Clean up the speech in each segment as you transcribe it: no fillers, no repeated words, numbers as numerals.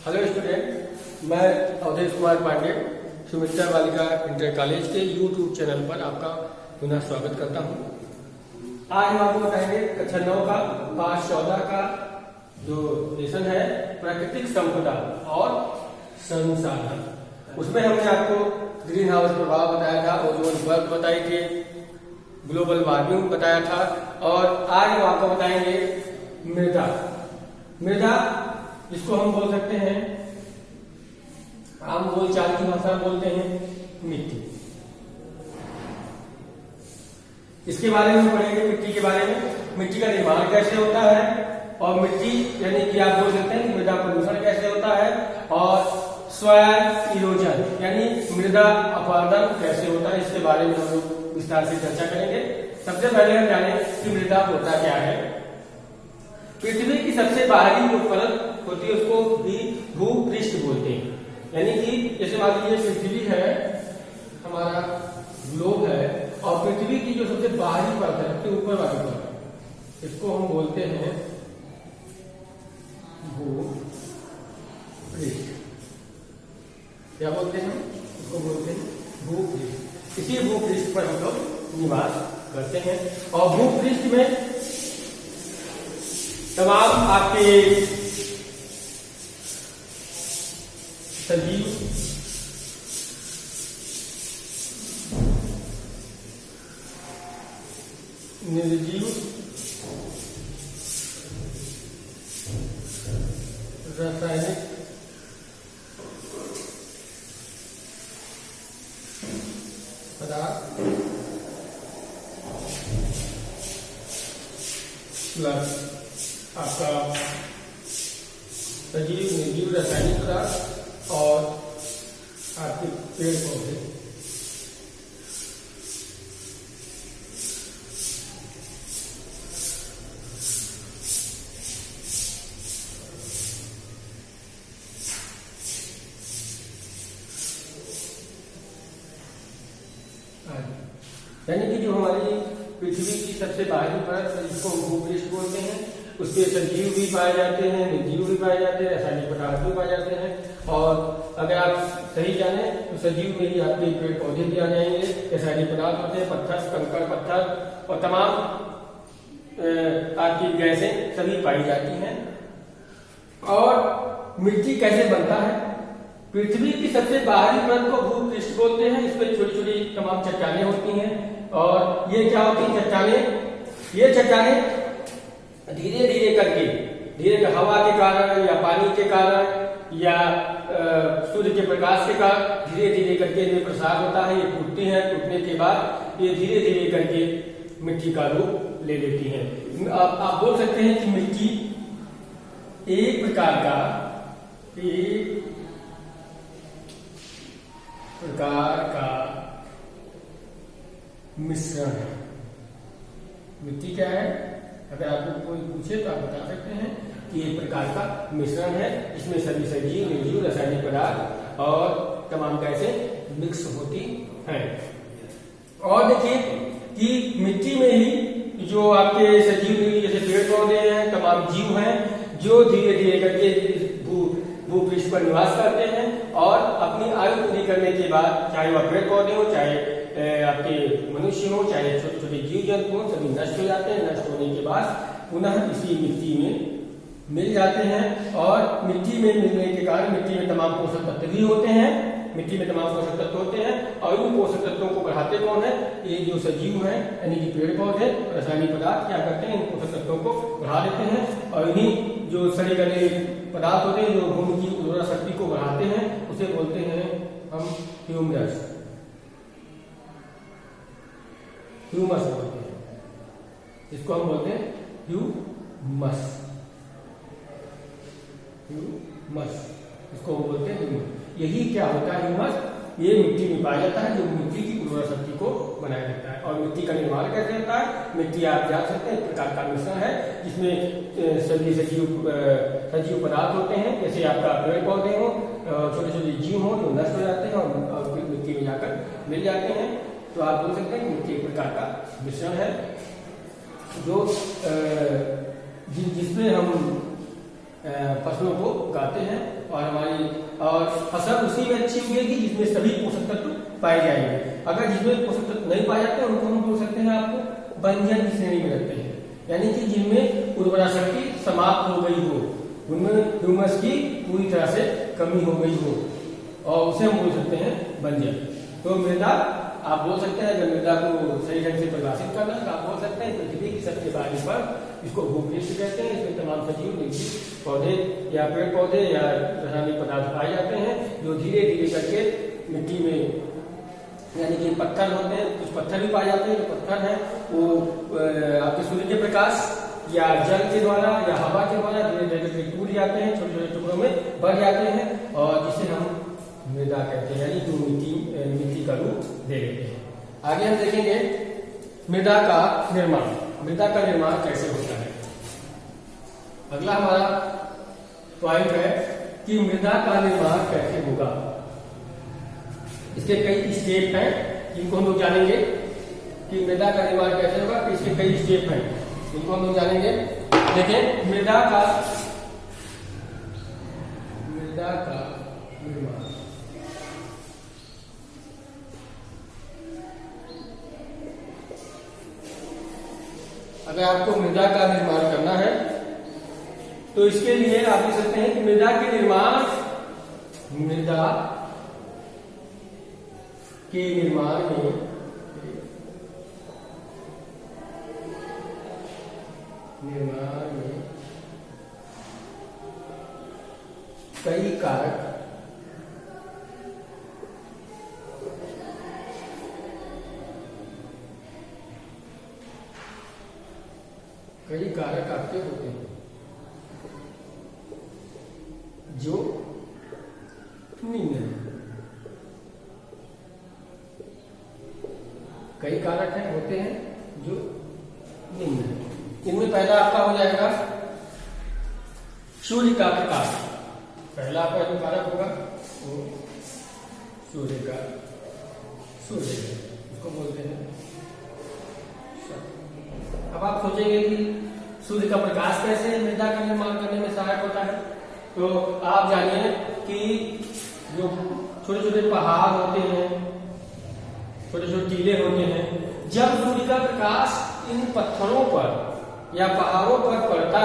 Hello student, मैं अवधेश कुमार पांडे सुमित्रा बालिका inter college के यूट्यूब चैनल पर आपका पुनः स्वागत करता हूं। आज हम आपको बताएंगे कक्षा 9 का पाठ 14 का जो लेसन है प्राकृतिक संपदा और संसाधन। उसमें हमने आपको ग्रीन हाउस प्रभाव बताया था, ओजोन परत बताई थी, ग्लोबल वार्मिंग बताया था और आज हम आपको बताएंगे मृदा। मृदा जिसको हम बोल सकते हैं, आम बोलचाल की भाषा बोलते हैं मिट्टी। इसके बारे में पढ़ेंगे, मिट्टी के बारे में, मिट्टी का निर्माण कैसे होता है और मिट्टी यानी कि आप बोल सकते हैं कि मृदा प्रदूषण कैसे होता है और सॉइल इरोजन यानी मृदा अपरदन कैसे होता है। इसके बारे में हम लोग विस्तार से चर्चा करेंगे। सबसे पहले हम जाने कि मृदा होता क्या है। पृथ्वी की सबसे बाहरी जो परत होती है उसको भी भूपृष्ठ बोलते हैं। यानी कि जैसे मान लीजिए पृथ्वी है, हमारा ग्लोब है और पृथ्वी की जो सबसे बाहरी परत है, सबसे ऊपर वाली परत, इसको हम बोलते हैं भूपृष्ठ। क्या बोलते हैं? इसको बोलते हैं भूपृष्ठ। इसी भूपृष्ठ पर हम लोग निवास करते हैं और भूपृष्ठ में तमाम आपके सजीव निर्जीव रासायनिक पदार्थ प्लस आपका सजीव निर्जीव रासायनिक पदार्थ और आपके पेड़ पौधे। यानी कि जो हमारी पृथ्वी की सबसे बाहरी परत जिसको हम भूपृष्ठ बोलते हैं, उसके सजीव भी पाए जाते हैं, निर्जीव भी पाए जाते हैं, रासायनिक पदार्थ भी पाए जाते हैं। और अगर आप सही जाने तो सजीव में ही आपके पेड़ पौधे भी आ जाएंगे, रासायनिक पदार्थ होते हैं, पत्थर, कंकड़ पत्थर और तमाम आपकी गैसें सभी पाई जाती हैं। और मिट्टी कैसे बनता है? पृथ्वी की सबसे बाहरी परत को भूपृष्ठ बोलते हैं। इस पर छोटी छोटी तमाम चट्टानें होती हैं और ये क्या होती हैं चट्टानें? ये चट्टानें धीरे धीरे करके, धीरे हवा के कारण या पानी के कारण या सूर्य के प्रकाश के कारण धीरे धीरे करके इनमें प्रसार होता है। ये टूटती हैं, टूटने के बाद ये धीरे धीरे करके मिट्टी का रूप ले लेती हैं। आप बोल सकते हैं कि मिट्टी एक प्रकार का मिश्रण है। मिट्टी क्या है? अगर आपको कोई पूछे तो आप बता सकते हैं कि एक प्रकार का मिश्रण है, इसमें सभी सजीव निर्जीव रासायनिक पदार्थ और तमाम गैसें मिक्स होती हैं। और देखिए कि मिट्टी में ही जो आपके सजीव जैसे पेड़ पौधे हैं, तमाम जीव हैं जो धीरे धीरे करके भूपृष्ठ पर निवास करते हैं और अपनी आयु पूरी करने के बाद, चाहे वह पेड़ पौधे हो, चाहे आपके मनुष्य हो, चाहे छोटे छोटे जीव जंतु हो, सभी नष्ट हो जाते हैं। नष्ट होने के बाद पुनः इसी मिट्टी में मिल जाते हैं और मिट्टी में मिलने के कारण मिट्टी में तमाम पोषक तत्व भी होते हैं। मिट्टी में तमाम पोषक तत्व होते हैं और उन पोषक तत्वों को बढ़ाते कौन है? ये जो सजीव है यानी कि पेड़ पौधे, रासायनिक पदार्थ क्या करते हैं? इन पोषक तत्वों को बढ़ा देते हैं और इन्हीं जो सड़े गले पदार्थ होते हैं जो भूमि की उर्वरा शक्ति को बढ़ाते हैं, उसे बोलते हैं हम ह्यूमस। ह्यूमस बोलते हैं, इसको हम बोलते हैं ह्यूमस। ह्यूमस इसको हम बोलते हैं ह्यूमस। यही क्या होता है ह्यूमस? ये मिट्टी में पाया जाता है जो मिट्टी की उर्वरा शक्ति को बनाए रखता है। और मिट्टी का निर्माण कैसे होता है? मिट्टी आप जान सकते हैं एक प्रकार का मिश्रण है जिसमें सभी सजीव पदार्थ होते हैं, जैसे आपका पेड़ पौधे हो, छोटे छोटे जीव हो जो नष्ट हो जाते हैं और फिर मिट्टी में जाकर मिल जाते हैं। तो आप बोल सकते हैं कि मिट्टी एक प्रकार का मिश्रण है जो जिसमें हम फसलों को उगाते हैं और फसल उसी में अच्छी उगेगी जिसमें सभी पोषक तत्व पाए जाएंगे। अगर जिसमें पोषक तत्व नहीं पाए जाते उनको हम बोल सकते हैं आपको बंजर की श्रेणी में रखते हैं, यानी कि जिनमें उर्वरा शक्ति समाप्त हो गई हो, उनमें ह्यूमस की पूरी तरह से कमी हो गई हो, और उसे हम बोल सकते हैं बंजर। तो मृदा आप बोल सकते हैं, अगर मृदा को सही ढंग से परिभाषित करना है तो आप बोल सकते हैं पृथ्वी की सबसे बाहरी पर इसको भूपृष्ठ कहते हैं। इसमें तमाम सजीव, निर्जीव पौधे या पेड़ पौधे या रासायनिक पदार्थ पाए जाते हैं जो धीरे धीरे करके मिट्टी में, यानी कि पत्थर होते हैं, कुछ पत्थर भी पाए जाते हैं। जो पत्थर है वो आपके सूर्य के प्रकाश या जल के द्वारा या हवा के द्वारा धीरे धीरे टूट जाते हैं, छोटे छोटे टुकड़ों में बढ़ जाते हैं, और जिसे हम मृदा कहते हैं, यानी जो मिट्टी का रूप दे देते हैं। आगे हम देखेंगे मृदा का निर्माण। मृदा का निर्माण कैसे होता है। अगला हमारा पॉइंट है कि मृदा का निर्माण कैसे होगा। इसके कई स्टेप हैं जिनको हम लोग जानेंगे कि मृदा का निर्माण कैसे होगा। इसके कई स्टेप हैं जिनको हम लोग जानेंगे। देखें मृदा का निर्माण। अगर आपको मृदा का निर्माण करना है तो इसके लिए आप देख सकते हैं कि मृदा के निर्माण में कई कारक आपके होते हैं जो निम्न है। कई कारक होते हैं जो निम्न है। इनमें पहला आपका हो जाएगा सूर्य का प्रकाश। पहला आपका जो कारक होगा वो सूर्य उसको बोलते हैं। अब आप सोचेंगे कि सूर्य का प्रकाश कैसे मृदा का निर्माण करने में सहायक होता है। तो आप जानिए कि जो छोटे छोटे पहाड़ होते हैं, छोटे छोटे टीले होते हैं, जब सूर्य का प्रकाश इन पत्थरों पर या पहाड़ों पर पड़ता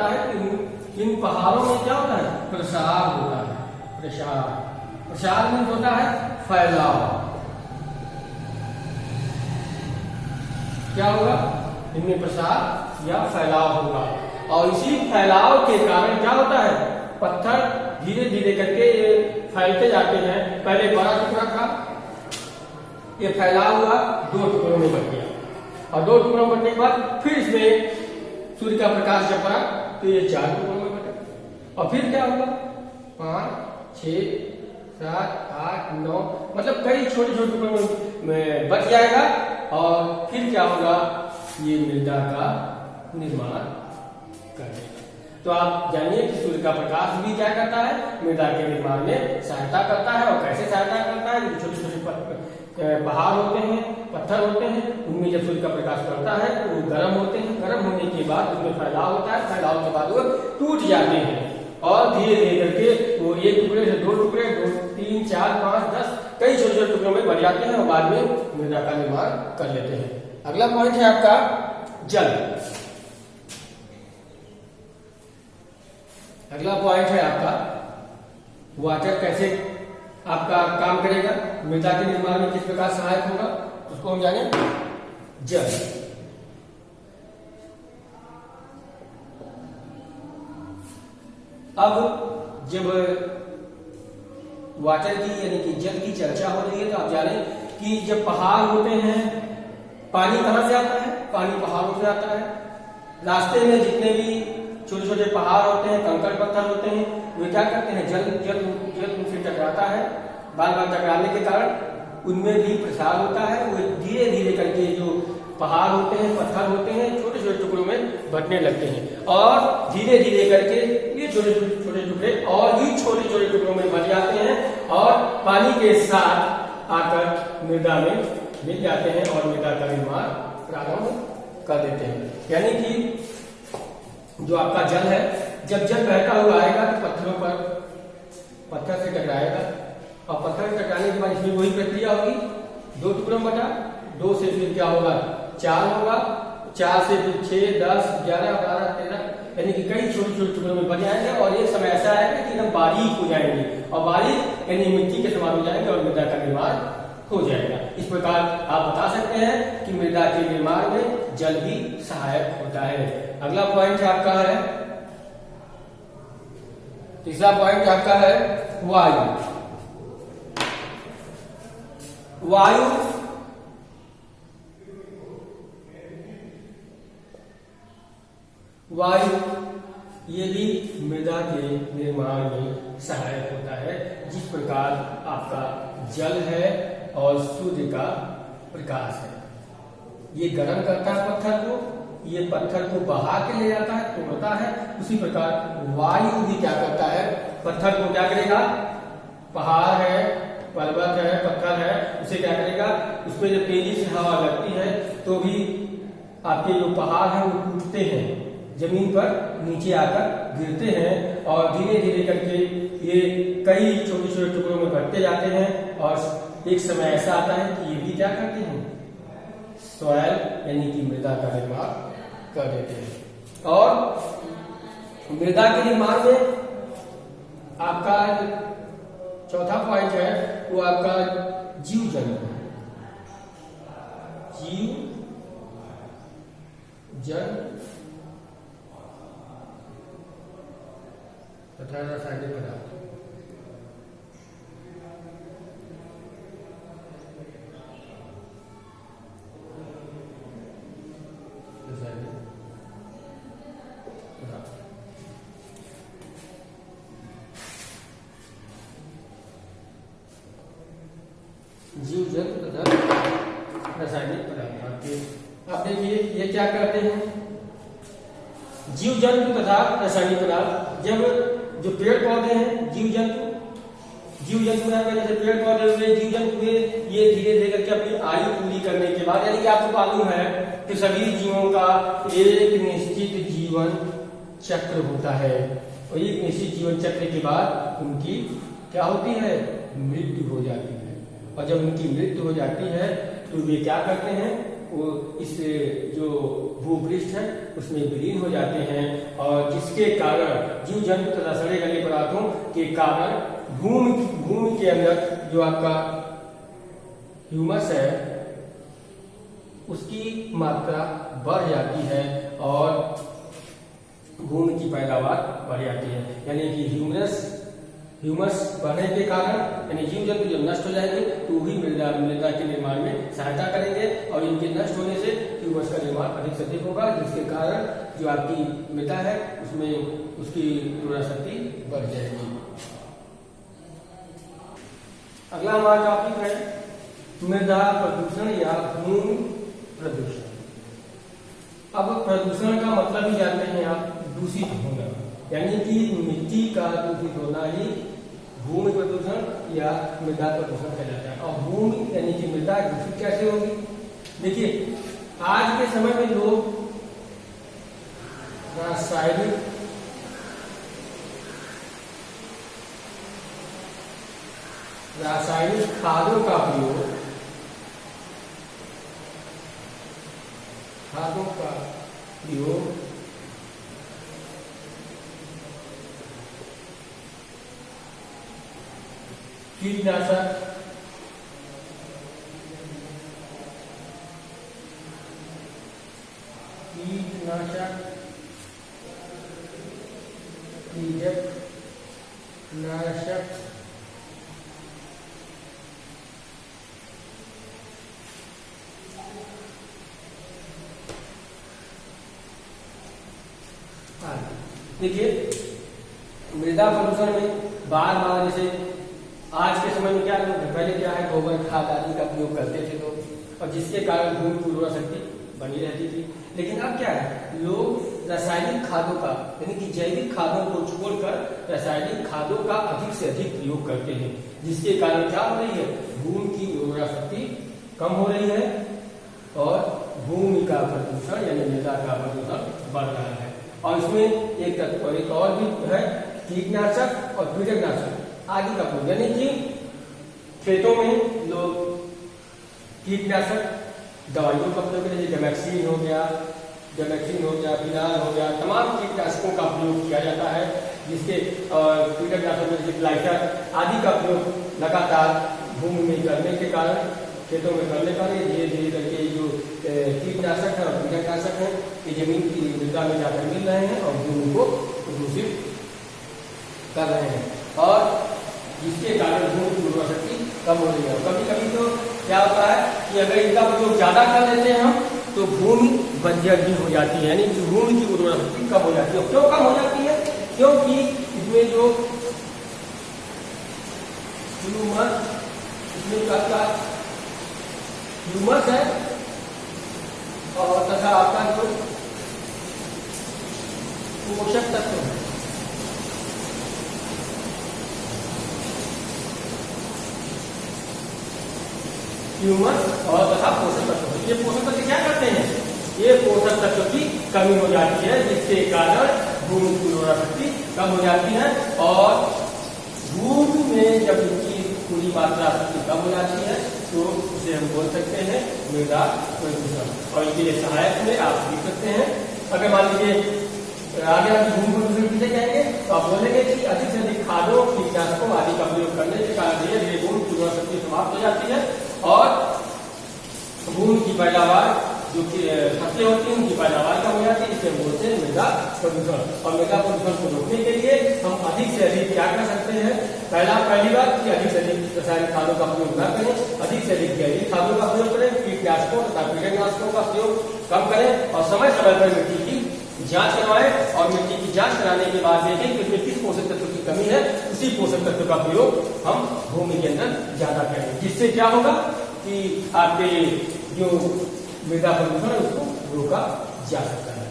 है तो इन पहाड़ों में क्या होता है, प्रसार होता है। प्रसार में होता है फैलाव। क्या होगा, इनमें प्रसार या फैलाव होगा, और इसी फैलाव के कारण क्या होता है, पत्थर धीरे धीरे करके ये फैलते जाते हैं। पहले बड़ा टुकड़ा था, ये फैलाव हुआ, 2 टुकड़ों में बट गया, और 2 टुकड़ों में बटने के बाद फिर इसमें सूर्य का प्रकाश जब पड़ा तो ये 4 टुकड़ों में बटा, और फिर क्या हुआ 5, 6, 7, 8, 9, मतलब कई छोटे छोटे टुकड़ों में बच जाएगा, और फिर क्या होगा, ये मृदा का निर्माण करेगा। तो आप जानिए कि सूर्य का प्रकाश भी क्या करता है, मृदा के निर्माण में सहायता करता है। और कैसे सहायता करता है, जो छोटे छोटे पहाड़ होते हैं, पत्थर होते हैं, उनमें जब सूर्य का प्रकाश पड़ता है तो वो गर्म होते हैं। गर्म होने के बाद उसमें फैलाव होता है, फैलाव के बाद वो टूट जाते हैं, और धीरे धीरे करके वो 1 टुकड़े से 2 टुकड़े, 2, 3, 4, 5, 10 कई छोटे छोटे टुकड़ों में बढ़ जाते हैं, और बाद में मृदा का निर्माण कर लेते हैं। अगला पॉइंट है आपका जल। अगला पॉइंट है आपका वाटर कैसे आपका काम करेगा, मृदा के निर्माण में किस प्रकार सहायक होगा, उसको हम जाने। जल, अब जब वाटर की यानी कि जल की चर्चा हो रही है तो आप जाने कि जब पहाड़ होते हैं, पानी कहां से आता है, पानी पहाड़ों से आता है। रास्ते में जितने भी छोटे छोटे पहाड़ होते हैं, कंकड़ पत्थर होते हैं, वे क्या करते हैं, जल उनसे टकराता है। बार बार टकराने के कारण उनमें भी प्रसार होता है। वो धीरे धीरे करके जो पहाड़ होते हैं, पत्थर होते हैं, छोटे छोटे टुकड़ों में बंटने लगते हैं, और धीरे धीरे करके ये छोटे छोटे टुकड़े और भी छोटे छोटे टुकड़ों में बन जाते हैं, और पानी के साथ आकर मृदा में मिल जाते हैं, और मृदा का निर्माण प्रारंभ कर देते हैं। यानी कि जो आपका जल है, जब जल बहता हुआ आएगा तो पत्थरों पर पत्थर से टकराएगा और पत्थर से टकराने के बाद इसमें वही प्रक्रिया होगी, 2 टुकड़ों में बटा, 2 से फिर क्या होगा 4 होगा, 4 से फिर 6, 10, 11, 12, 13 यानी कि कई छोटे छोटे टुकड़ों में बन जाएंगे और एक समय ऐसा आएगा कि एकदम बारीक हो जाएंगे और बारीक यानी मिट्टी के समान हो जाएंगे और मृदा का निर्माण हो जाएगा। इस प्रकार आप बता सकते हैं कि मृदा के निर्माण में जल भी सहायक होता है। अगला पॉइंट आपका है, तीसरा पॉइंट आपका है वायु। वायु वायु ये भी मृदा के निर्माण में सहायक होता है। जिस प्रकार आपका जल है और सूर्य का प्रकाश है, ये गर्म करता है पत्थर को, ये पत्थर को बहा के ले जाता है, तोड़ता है। उसी प्रकार वायु भी क्या करता है, पत्थर को क्या करेगा, पहाड़ है, पर्वत है, पत्थर है, उसे क्या करेगा, उसमें जब तेजी से हवा लगती है तो भी आपके जो पहाड़ है वो टूटते हैं, जमीन पर नीचे आकर गिरते हैं और धीरे धीरे करके ये कई छोटे छोटे टुकड़ों में बढ़ते जाते हैं और एक समय ऐसा आता है कि ये भी क्या करते हैं, सॉइल यानी कि मृदा का निर्माण कर देते हैं। और मृदा के निर्माण में आपका चौथा पॉइंट है वो आपका जीव जंतु, जीव जंतु तथा रासायनिक पदार्थ। जीव जंतु तथा रासायनिक पदार्थ। आप देखिए ये क्या करते हैं, जीव जंतु तथा रासायनिक पदार्थ। जब जो पेड़ पौधे हैं, जीव जंतु में जैसे पेड़ पौधे हुए, जीव जंतु हुए, ये धीरे धीरे करके अपनी आयु पूरी करने के बाद, यानी कि आपको मालूम है कि सभी जीवों का एक निश्चित जीवन चक्र होता है और एक निश्चित जीवन चक्र के बाद उनकी क्या होती है, मृत्यु हो जाती है। और जब उनकी मृत्यु हो जाती है तो वे क्या करते हैं, वो इस जो भूपृष्ठ है उसमें विलीन हो जाते हैं और जिसके कारण जीव जंतु तथा सड़े गले पदार्थों के कारण भूमि के अंदर जो आपका ह्यूमस है उसकी मात्रा बढ़ जाती है और भूमि की पैदावार बढ़ जाती है। यानी कि ह्यूमस बढ़ने के कारण यानी जीव जंतु जब नष्ट हो जाएंगे तो भी मृदा के निर्माण में सहायता करेंगे और इनके नष्ट होने से ह्यूमस का निर्माण अधिक से अधिक होगा, जिसके कारण जो आपकी मृदा है उसमें उसकी उर्वरा शक्ति बढ़ जाएगी। अगला हमारा टॉपिक है मृदा प्रदूषण या भूमि प्रदूषण। अब प्रदूषण का मतलब ही जानते हैं आप, दूषित होना, यानी कि मिट्टी का दूषित होना ही भूमि प्रदूषण या मृदा प्रदूषण कहलाता है। और भूमि यानी कि मृदा दूषित कैसे होगी, देखिए आज के समय में लोग रासायनिक खादों का प्रयोग कीटनाशक कीटनाशक देखिए मृदा प्रदूषण में बार बार जैसे आज के समय में क्या लोग पहले क्या है गोबर खाद आदि का प्रयोग करते थे लोग और जिसके कारण भूमि की उर्वरा शक्ति बनी रहती थी। लेकिन अब क्या है, लोग रासायनिक खादों का यानी कि जैविक खादों को छोड़कर रासायनिक खादों का अधिक से अधिक प्रयोग करते हैं, जिसके कारण क्या हो रही है, भूमि की उर्वरा शक्ति कम हो रही है और भूमि का प्रदूषण यानी मृदा का प्रदूषण बढ़ रहा है। और इसमें एक तत्व एक और भी है, कीटनाशक और पीड़कनाशक आदि का प्रयोग, यानी कि खेतों में लोग कीटनाशक दवाइयों का प्रयोग करें, जैसे गैमेक्सिन हो गया, फिनाल हो गया, तमाम कीटनाशकों का प्रयोग किया जाता है, जिसके कीटनाशक जैसे ग्लाइफर आदि का प्रयोग लगातार भूमि में करने के कारण, खेतों में करने का धीरे धीरे करके जो कीटनाशक है और कीटनाशक है ये जमीन की मृदा में जाकर मिल रहे हैं और भूमि को दूषित कर रहे हैं, और जिसके कारण भूमि की उर्वरा शक्ति कम हो रही है। कभी कभी तो क्या होता है कि अगर इनका प्रयोग ज्यादा कर लेते हैं हम तो भूमि बंजर भी हो जाती है, यानी कि भूमि की उर्वरा शक्ति कम हो जाती है। क्यों कम हो जाती है? क्योंकि इसमें जो ह्यूमस है और तथा आपका जो पोषक तत्व है, ह्यूमस और तथा पोषक तत्व, ये पोषक तत्व क्या करते हैं? ये पोषक तत्व की कमी हो जाती है, जिसके कारण भूमि की उर्वरा शक्ति कम हो जाती है, और भूमि में जब इनकी पूरी मात्रा शक्ति कम हो जाती है तो उसे हम बोल सकते हैं मृदा प्रदूषण। और इसके लिए सहायक में आप लिख सकते हैं, अगर मान लीजिए आगे आप भूमि प्रदूषण किसे कहेंगे तो आप बोलेंगे कि अधिक से अधिक खादों, कीटनाशकों आदि का प्रयोग करने के कारण धीरे धीरे भूमि की उर्वरा शक्ति समाप्त हो जाती है और भूमि की पैदावार जो कि फसलें होती हैं उनकी पैदावार कम हो जाती है, जिसे बोलते हैं मृदा प्रदूषण। और मृदा प्रदूषण को रोकने के लिए हम अधिक से अधिक क्या कर सकते हैं? पहली बात कि अधिक से अधिक रासायनिक खादों का प्रयोग न करें, अधिक से अधिक जैविक खादों का प्रयोग करें, कीटनाशकों तथा कीटनाशकों का प्रयोग कम करें, और समय समय पर मिट्टी की जांच करवाएं, और मिट्टी की जांच कराने के बाद देखें कि उसमें किस पोषक तत्व की कमी है, उसी पोषक तत्व का प्रयोग हम भूमि के अंदर ज्यादा करें, जिससे क्या होगा कि आपके जो मृदा प्रदूषण है उसको रोका जा सकता है।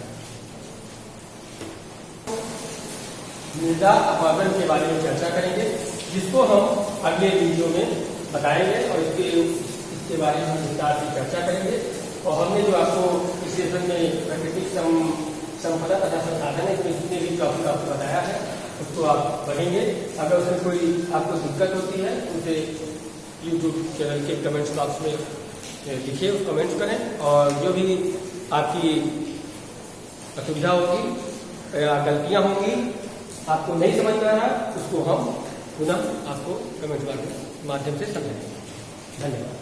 मृदा अपरदन के बारे में चर्चा करेंगे, जिसको हम अगले वीडियो में बताएंगे और इसके बारे में हम विस्तार से चर्चा करेंगे। और हमने जो आपको इस सेशन में प्राकृतिक संपदा तथा संसाधन है जितने भी टॉपिक आपको बताया है उसको आप पढ़ेंगे। अगर उसमें कोई आपको दिक्कत होती है उसे यूट्यूब चैनल के कमेंट्स बॉक्स में लिखिए, उस कमेंट्स करें, और जो भी आपकी असुविधा होगी या गलतियां होंगी, आपको नहीं समझ में आ रहा, उसको हम पुनः आपको कमेंट के माध्यम से समझाएंगे। धन्यवाद।